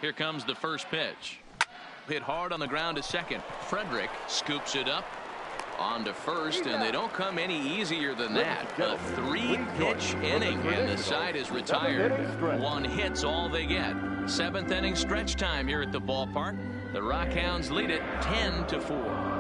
Here comes the first pitch. Hit hard on the ground to second. Frederick scoops it up. On to first, and they don't come any easier than that. A 3-pitch inning, and the side is retired. 1 hit's all they get. 7th inning stretch time here at the ballpark. The Rockhounds lead it 10-4.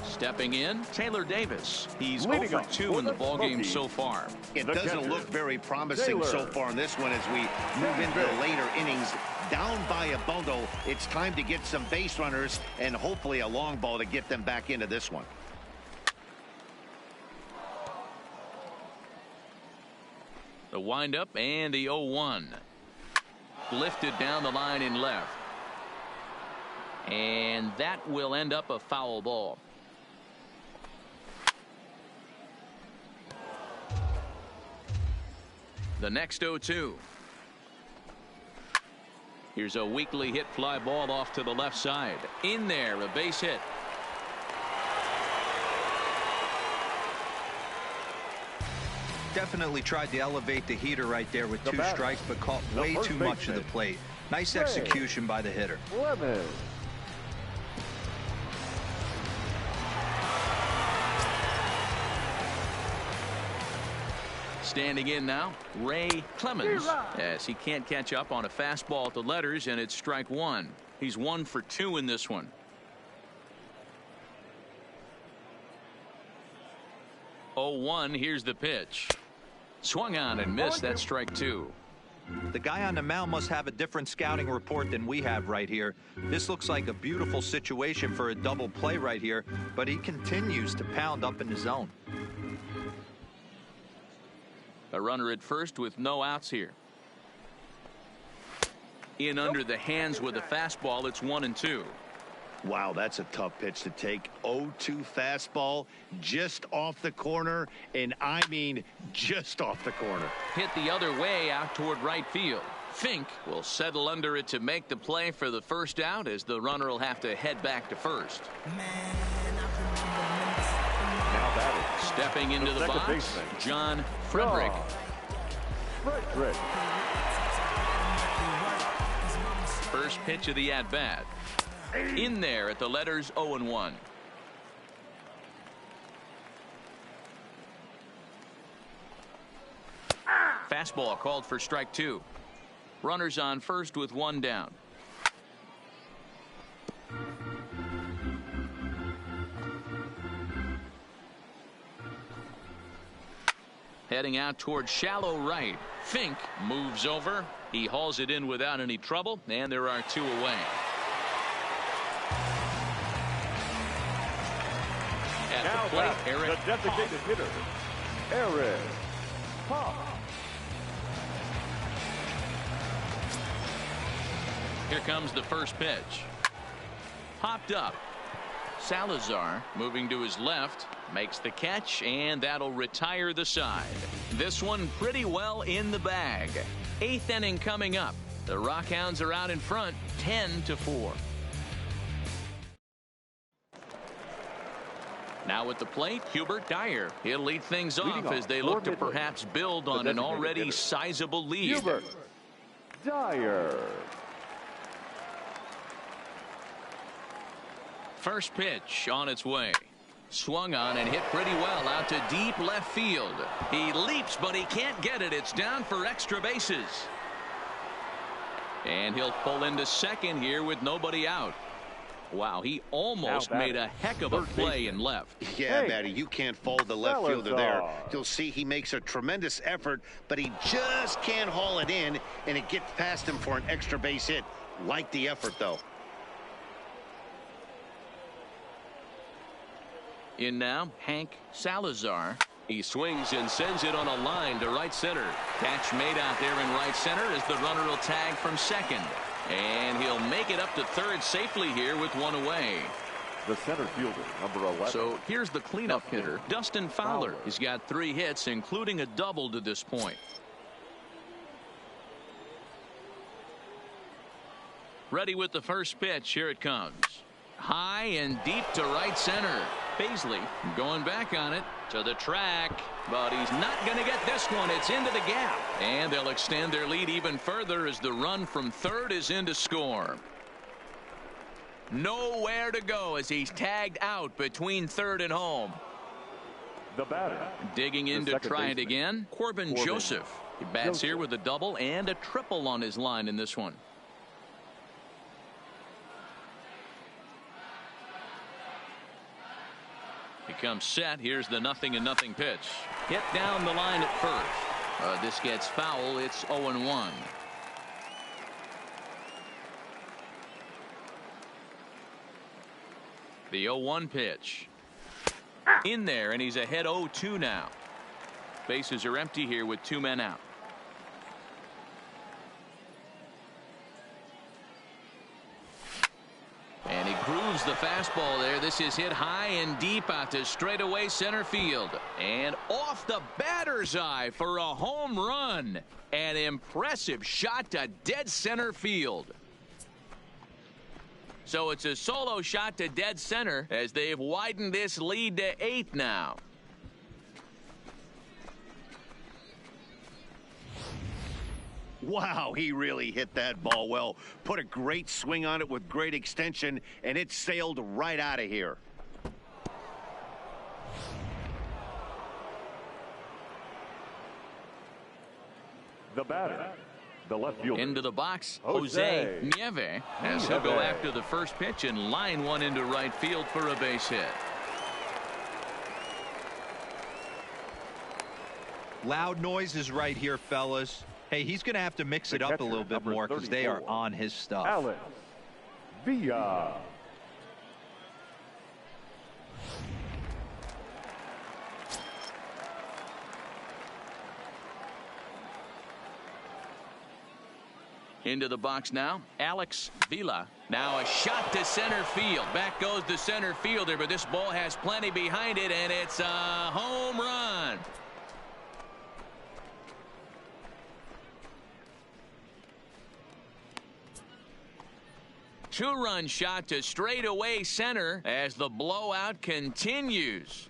Stepping in, Taylor Davis. He's 0 for 2 in the ballgame so far. It doesn't look very promising so far in this one as we move into the later innings. Down by a bundle, it's time to get some base runners and hopefully a long ball to get them back into this one. The windup and the 0-1. Lifted down the line in left. And that will end up a foul ball. The next 0-2. Here's a weakly hit fly ball off to the left side. In there, a base hit. Definitely tried to elevate the heater right there with 2 strikes, but caught way too much of the plate. Nice execution by the hitter. Standing in now, Ray Clemens, as he can't catch up on a fastball at the letters, and it's strike 1. He's 1 for 2 in this one. 0-1, here's the pitch. Swung on and missed. That's strike 2. The guy on the mound must have a different scouting report than we have right here. This looks like a beautiful situation for a double play right here, but he continues to pound up in the zone. A runner at first with no outs here. In under the hands with a fastball. It's 1-2. Wow, that's a tough pitch to take. 0-2 fastball just off the corner, and I mean just off the corner. Hit the other way out toward right field. Fink will settle under it to make the play for the first out, as the runner will have to head back to first. Stepping into the box, John Frederick. First pitch of the at-bat. In there at the letters, 0-1. Fastball called for strike 2. Runners on first with 1 down. Heading out toward shallow right. Fink moves over. He hauls it in without any trouble, and there are 2 away. At the plate, Eric, the designated hitter, Eric Pop. Here comes the first pitch. Popped up. Salazar moving to his left, makes the catch, and that'll retire the side. This one pretty well in the bag. 8th inning coming up. The Rockhounds are out in front, 10-4. Now at the plate, Hubert Dyer. He'll lead things off as they look to perhaps build on an already sizable lead. Hubert Dyer. First pitch on its way. Swung on and hit pretty well out to deep left field. He leaps, but he can't get it. It's down for extra bases. And he'll pull into second here with nobody out. Wow, he almost made a heck of a play in left. Yeah, Matty, you can't fault the left fielder there. You'll see he makes a tremendous effort, but he just can't haul it in, and it gets past him for an extra base hit. Like the effort, though. In now, Hank Salazar. He swings and sends it on a line to right center. Catch made out there in right center as the runner will tag from second. And he'll make it up to third safely here with 1 away. The center fielder, number 11. So here's the cleanup hitter, Dustin Fowler. He's got 3 hits, including a double to this point. Ready with the first pitch. Here it comes. High and deep to right center. Paisley going back on it to the track, but he's not going to get this one. It's into the gap, and they'll extend their lead even further as the run from third is in to score. Nowhere to go as he's tagged out between third and home. The batter. Digging in to try it again, Corbin Joseph. He bats here with a double and a triple on his line in this one. He comes set. Here's the 0-0 pitch. Hit down the line at first. This gets foul. It's 0-1. The 0-1 pitch. In there, and he's ahead 0-2 now. Bases are empty here with 2 men out. And he grooves the fastball there. This is hit high and deep out to straightaway center field. And off the batter's eye for a home run. An impressive shot to dead center field. So it's a solo shot to dead center as they've widened this lead to 8 now. Wow, he really hit that ball well. Put a great swing on it with great extension, and it sailed right out of here. The batter. The left fielder. Into the box, Jose Nieve, as he'll go after the first pitch and line one into right field for a base hit. Loud noises right here, fellas. Hey, he's going to have to mix it up a little bit more because they are on his stuff. Alex Villa. Into the box now, Alex Villa. Now a shot to center field. Back goes the center fielder, but this ball has plenty behind it, and it's a home run. Two-run shot to straightaway center as the blowout continues.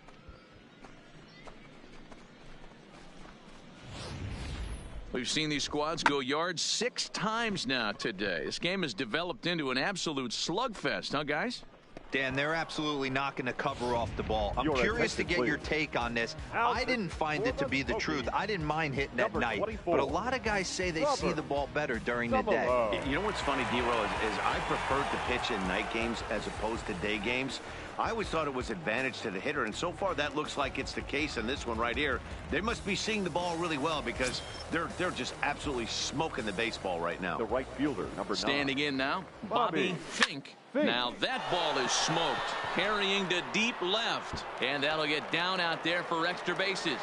We've seen these squads go yards 6 times now today. This game has developed into an absolute slugfest, huh, guys? Dan, they're absolutely not going to cover off the ball. I'm curious to get your take on this. I didn't find it to be the truth. I didn't mind hitting at night, but a lot of guys say they see the ball better during the day. You know what's funny, D-Roll, is I preferred to pitch in night games as opposed to day games. I always thought it was advantage to the hitter, and so far that looks like it's the case in this one right here. They must be seeing the ball really well because they're just absolutely smoking the baseball right now. The right fielder, number 9. Standing in now, Bobby Fink. Now that ball is smoked, carrying to deep left, and that'll get down out there for extra bases.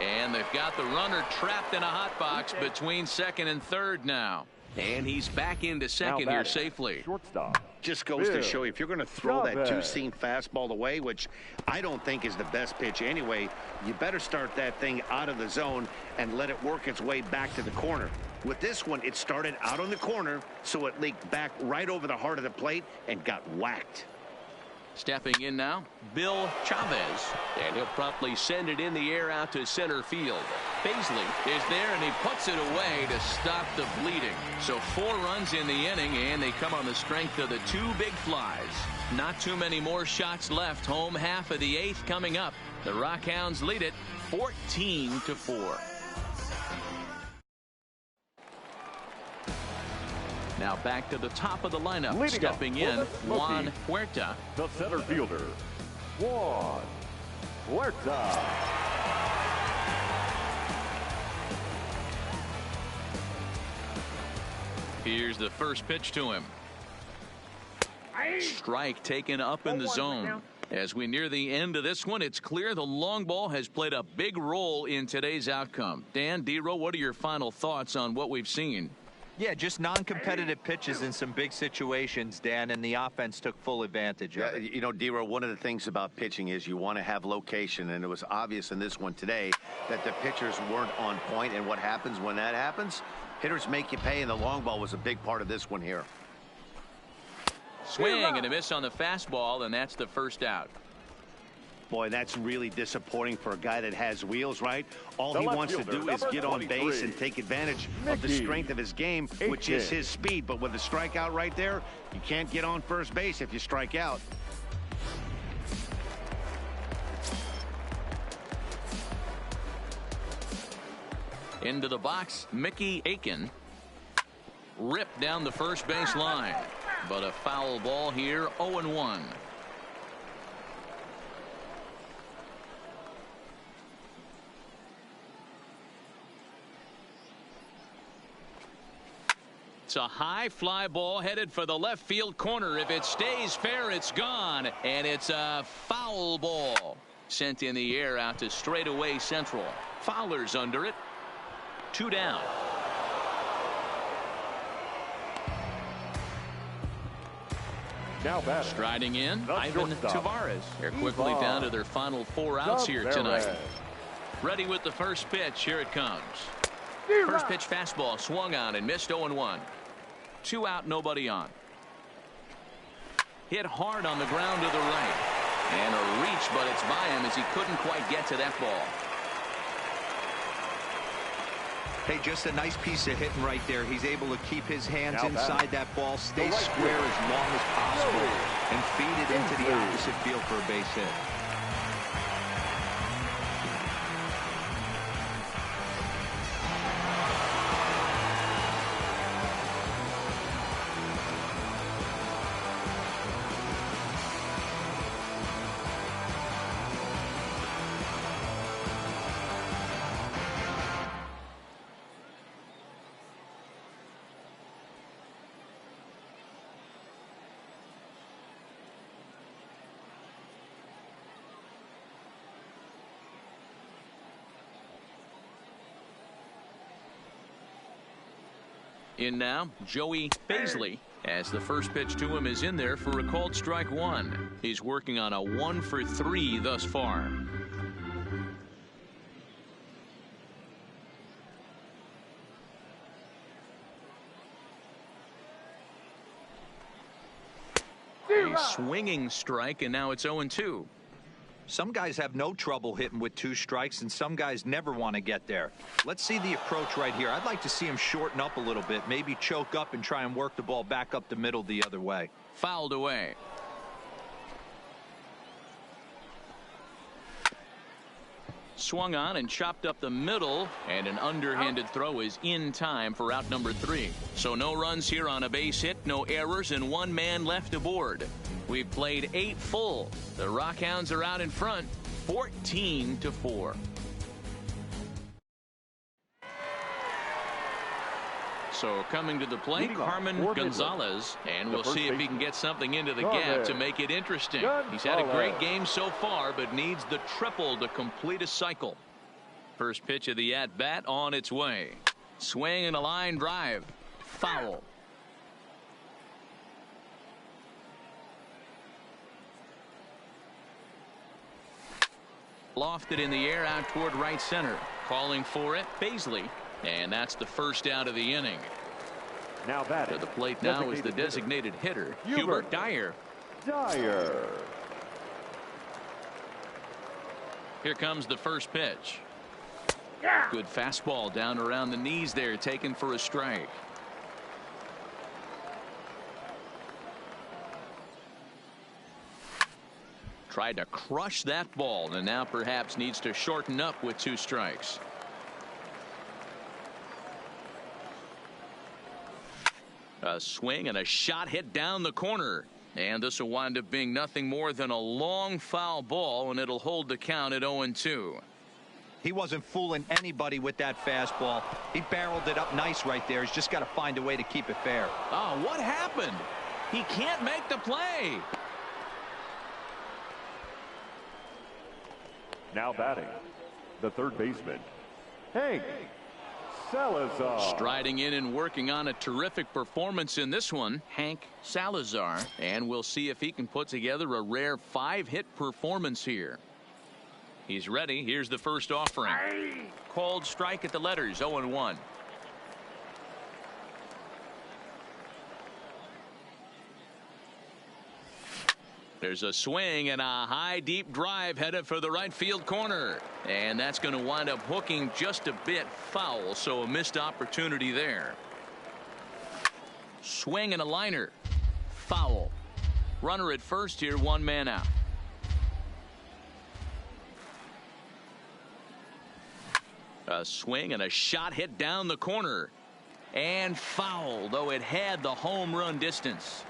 And they've got the runner trapped in a hot box between second and third now. And he's back into second here safely. Shortstop. Just goes to show you, if you're going to throw that two-seam fastball away, which I don't think is the best pitch anyway, you better start that thing out of the zone and let it work its way back to the corner. With this one, it started out on the corner, so it leaked back right over the heart of the plate and got whacked. Stepping in now, Bill Chavez, and he'll promptly send it in the air out to center field. Paisley is there, and he puts it away to stop the bleeding. So 4 runs in the inning, and they come on the strength of the 2 big flies. Not too many more shots left. Home half of the 8th coming up. The Rockhounds lead it 14-4. Now back to the top of the lineup. Leading stepping in, Juan Huerta. The center fielder, Juan Huerta. Here's the first pitch to him. Strike taken up in the zone. As we near the end of this one, it's clear the long ball has played a big role in today's outcome. Dan, D-Row, what are your final thoughts on what we've seen? Yeah, just non-competitive pitches in some big situations, Dan, and the offense took full advantage of it. You know, D-Row, one of the things about pitching is you want to have location, and it was obvious in this one today that the pitchers weren't on point, and what happens when that happens? Hitters make you pay, and the long ball was a big part of this one here. Swing and a miss on the fastball, and that's the first out. Boy, that's really disappointing for a guy that has wheels, right? All The he left wants to fielder, do is number get on 23, base and take advantage of the Mickey strength of his game, which is his speed. But with a strikeout right there, you can't get on first base if you strike out. Into the box, Mickey Aiken. Ripped down the first base line. But a foul ball here, 0-1. It's a high fly ball headed for the left field corner. If it stays fair, it's gone. And it's a foul ball. Sent in the air out to straightaway central. Fowler's under it. 2 down. Now batting. Striding in, The Ivan shortstop. Tavares. They're quickly down to their final 4 outs here tonight. Ready with the first pitch. Here it comes. First pitch fastball swung on and missed. 0-1. 2 out, nobody on. Hit hard on the ground to the right. And a reach, but it's by him as he couldn't quite get to that ball. Hey, just a nice piece of hitting right there. He's able to keep his hands Now inside that ball, stay square as long as possible, and feed it into the opposite field for a base hit. In now, Joey Baisley, as the first pitch to him is in there for a called strike 1. He's working on a 1 for 3 thus far. A swinging strike, and now it's 0-2. Some guys have no trouble hitting with 2 strikes, and some guys never want to get there. Let's see the approach right here. I'd like to see him shorten up a little bit, maybe choke up and try and work the ball back up the middle the other way. Fouled away. Swung on and chopped up the middle, and an underhanded throw is in time for out number 3. So no runs here on a base hit, no errors, and 1 man left aboard. We've played 8 full. The Rockhounds are out in front, 14-4. So coming to the plate, Harmon Gonzalez, and we'll see if he can get something into the gap to make it interesting. He's had a great game so far, but needs the triple to complete a cycle. First pitch of the at-bat on its way. Swing and a line drive. Foul. Lofted in the air out toward right center. Calling for it, Baisley. And that's the first out of the inning. Now batting. To the plate now is the designated hitter, Hubert Dyer. Here comes the first pitch. Good fastball down around the knees there, taken for a strike. Tried to crush that ball, and now perhaps needs to shorten up with 2 strikes. A swing and a shot hit down the corner. And this will wind up being nothing more than a long foul ball, and it'll hold the count at 0-2. He wasn't fooling anybody with that fastball. He barreled it up nice right there. He's just got to find a way to keep it fair. Oh, what happened? He can't make the play. Now batting, the third baseman, Hank Salazar. Striding in and working on a terrific performance in this one, Hank Salazar. And we'll see if he can put together a rare 5-hit performance here. He's ready. Here's the first offering. Called strike at the letters, 0-1. There's a swing and a high deep drive headed for the right field corner, and that's going to wind up hooking just a bit foul, so a missed opportunity there. Swing and a liner. Foul. Runner at first here, 1 man out. A swing and a shot hit down the corner, and foul, though it had the home run distance.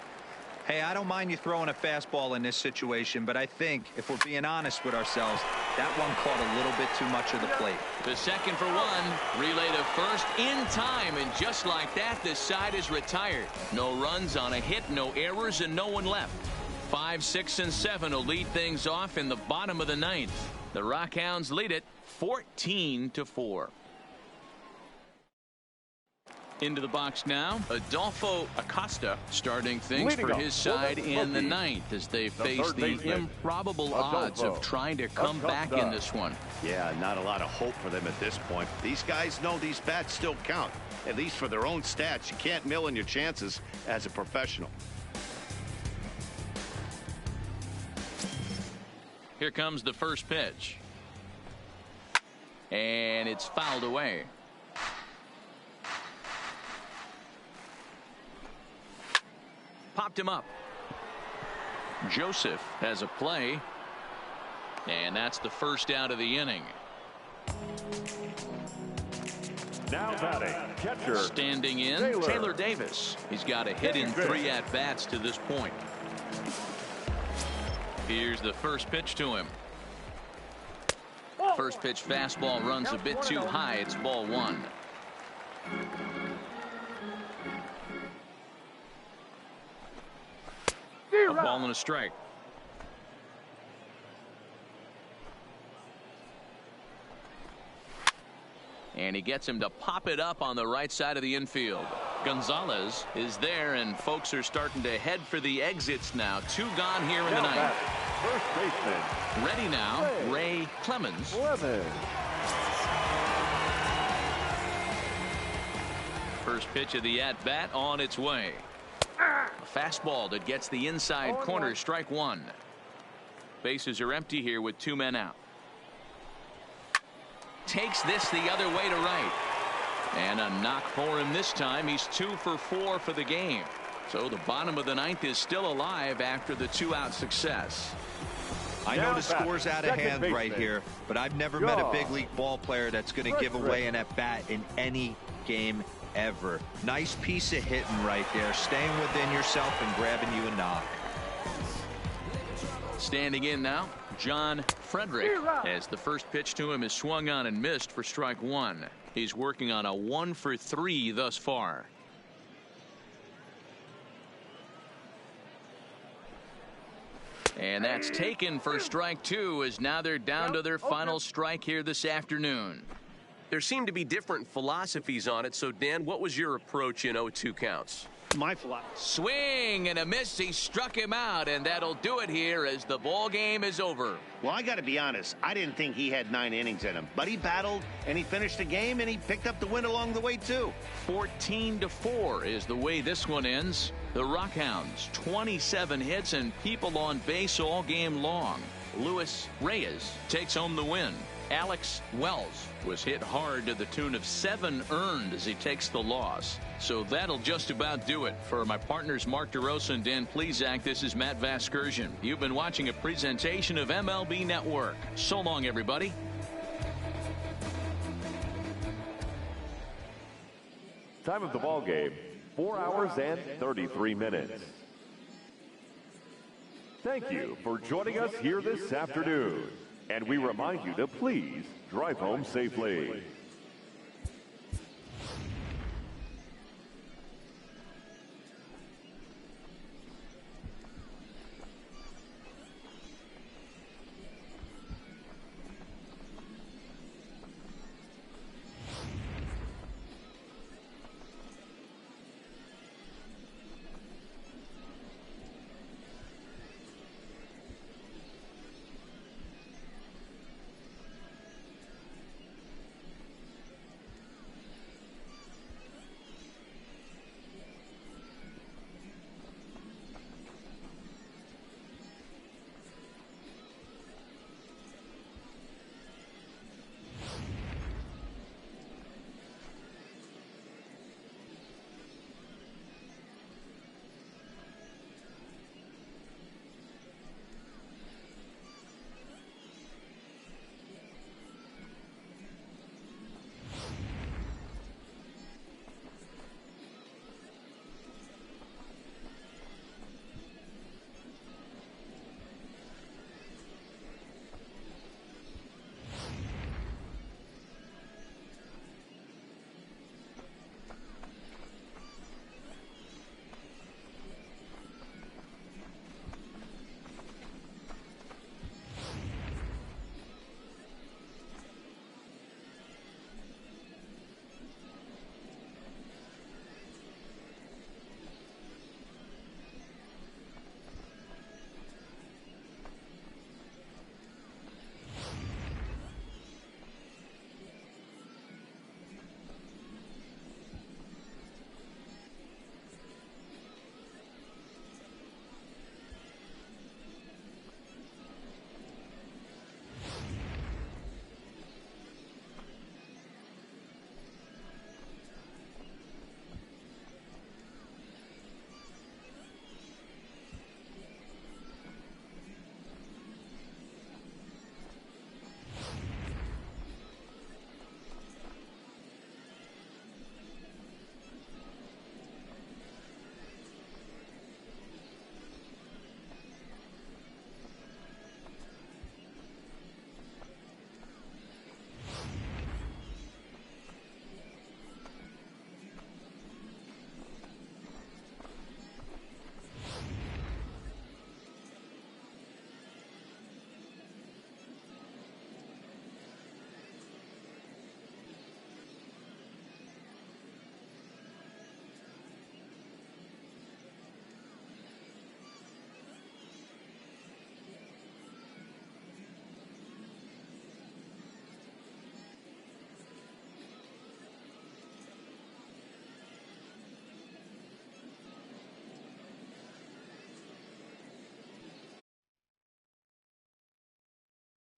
Hey, I don't mind you throwing a fastball in this situation, but I think if we're being honest with ourselves, that one caught a little bit too much of the plate. The second for one, relay to first in time, and just like that, this side is retired. No runs on a hit, no errors, and no one left. 5, 6, and 7 will lead things off in the bottom of the 9th. The Rockhounds lead it 14-4. Into the box now, Adolfo Acosta starting things for his side in the 9th as they face the improbable odds of trying to come back in this one. Yeah, not a lot of hope for them at this point. These guys know these bats still count, at least for their own stats. You can't mill in your chances as a professional. Here comes the first pitch, and it's fouled away. Popped him up. Joseph has a play, and that's the first out of the inning. Now batting, catcher. Standing in, Taylor Davis. He's got a hit in 3 at-bats to this point. Here's the first pitch to him. First pitch fastball runs a bit too high. It's ball 1. A ball and a strike. And he gets him to pop it up on the right side of the infield. Gonzalez is there, and folks are starting to head for the exits now. 2 gone here in the 9th. First baseman. Ready now, Ray Clemens. First pitch of the at-bat on its way. A fastball that gets the inside corner, strike 1. Bases are empty here with 2 men out. Takes this the other way to right. And a knock for him this time. He's 2 for 4 for the game. So the bottom of the 9th is still alive after the 2-out success. I know the score's out of hand right here, but I've never met a big league ball player that's going to give away an at-bat in any game ever. Nice piece of hitting right there, staying within yourself and grabbing you a knock. Standing in now, John Frederick, as the first pitch to him is swung on and missed for strike 1. He's working on a 1 for 3 thus far. And that's taken for strike 2, as now they're down to their final strike here this afternoon. There seem to be different philosophies on it. So, Dan, what was your approach in 0-2 counts? My philosophy. Swing and a miss. He struck him out, and that'll do it here as the ball game is over. Well, I got to be honest. I didn't think he had 9 innings in him, but he battled and he finished the game and he picked up the win along the way too. 14-4 is the way this one ends. The Rockhounds, 27 hits and people on base all game long. Luis Reyes takes home the win. Alex Wells was hit hard to the tune of 7 earned as he takes the loss. So that'll just about do it. For my partners Mark DeRosa and Dan Plezak, this is Matt Vasgersian. You've been watching a presentation of MLB Network. So long, everybody. Time of the ball game, 4 hours and 33 minutes. Thank you for joining us here this afternoon. And we remind you to please drive home safely.